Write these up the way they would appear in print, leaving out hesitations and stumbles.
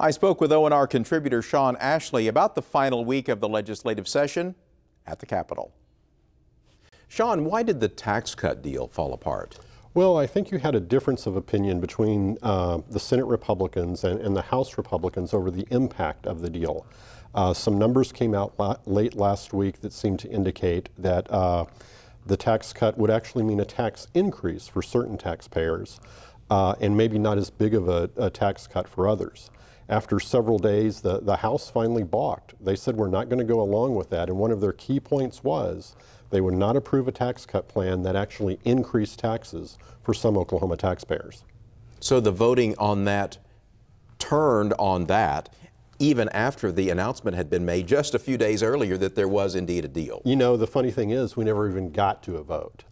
I spoke with O&R contributor Sean Ashley about the final week of the legislative session at the Capitol. Sean, why did the tax cut deal fall apart? Well, I think you had a difference of opinion between the Senate Republicans and the House Republicans over the impact of the deal. Some numbers came out late last week that seemed to indicate that the tax cut would actually mean a tax increase for certain taxpayers and maybe not as big of a tax cut for others. After several days, the House finally balked. They said we're not going to go along with that, and one of their key points was they would not approve a tax cut plan that actually increased taxes for some Oklahoma taxpayers. So the voting on that turned on that even after the announcement had been made just a few days earlier that there was indeed a deal. You know, the funny thing is we never even got to a vote.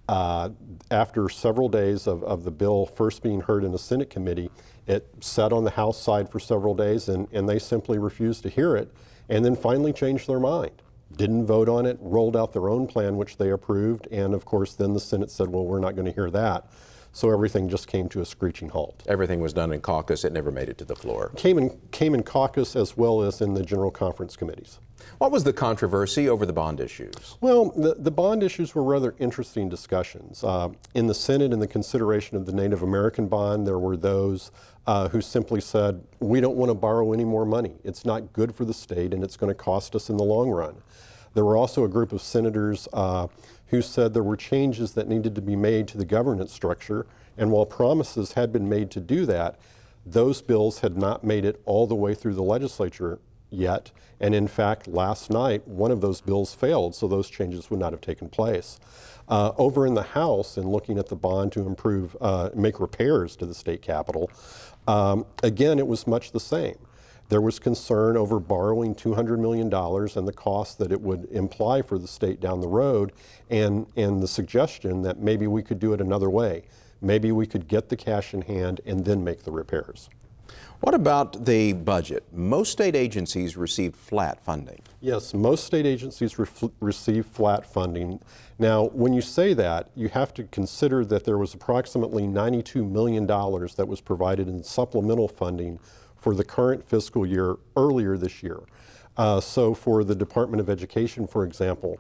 After several days of the bill first being heard in the Senate committee, it sat on the House side for several days and they simply refused to hear it and then finally changed their mind. Didn't vote on it, rolled out their own plan, which they approved, and of course then the Senate said, well, we're not going to hear that. So everything just came to a screeching halt. Everything was done in caucus. It never made it to the floor. Came in caucus as well as in the general conference committees. What was the controversy over the bond issues? Well, the bond issues were rather interesting discussions. In the Senate, in the consideration of the Native American bond, there were those who simply said, we don't want to borrow any more money. It's not good for the state and it's going to cost us in the long run. There were also a group of senators who said there were changes that needed to be made to the governance structure, and while promises had been made to do that, those bills had not made it all the way through the legislature yet, and in fact last night one of those bills failed, so those changes would not have taken place. Over in the House, in looking at the bond to improve, make repairs to the state capitol, again it was much the same. There was concern over borrowing $200 million and the cost that it would imply for the state down the road, and the suggestion that maybe we could do it another way. Maybe we could get the cash in hand and then make the repairs. What about the budget? Most state agencies received flat funding. Yes, most state agencies receive flat funding. Now, when you say that, you have to consider that there was approximately $92 million that was provided in supplemental funding for the current fiscal year earlier this year. So for the Department of Education, for example,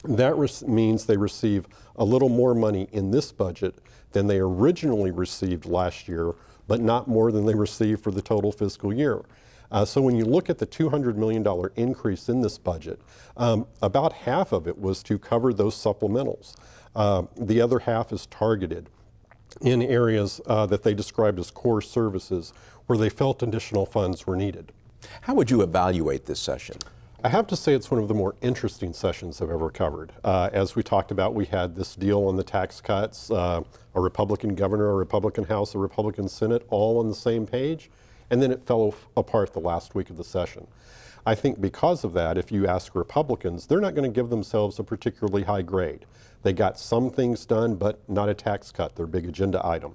that means they receive a little more money in this budget than they originally received last year, but not more than they received for the total fiscal year. So when you look at the $200 million increase in this budget, about half of it was to cover those supplementals. The other half is targeted in areas that they described as core services where they felt additional funds were needed. How would you evaluate this session? I have to say it's one of the more interesting sessions I've ever covered. As we talked about, we had this deal on the tax cuts, a Republican governor, a Republican House, a Republican Senate, all on the same page, and then it fell apart the last week of the session. I think because of that, if you ask Republicans, they're not going to give themselves a particularly high grade. They got some things done, but not a tax cut, their big agenda item.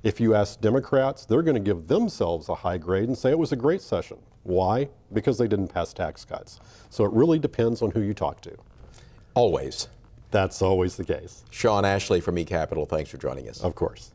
If you ask Democrats, they're going to give themselves a high grade and say it was a great session. Why? Because they didn't pass tax cuts. So it really depends on who you talk to. Always. That's always the case. Sean Ashley from eCapitol, thanks for joining us. Of course.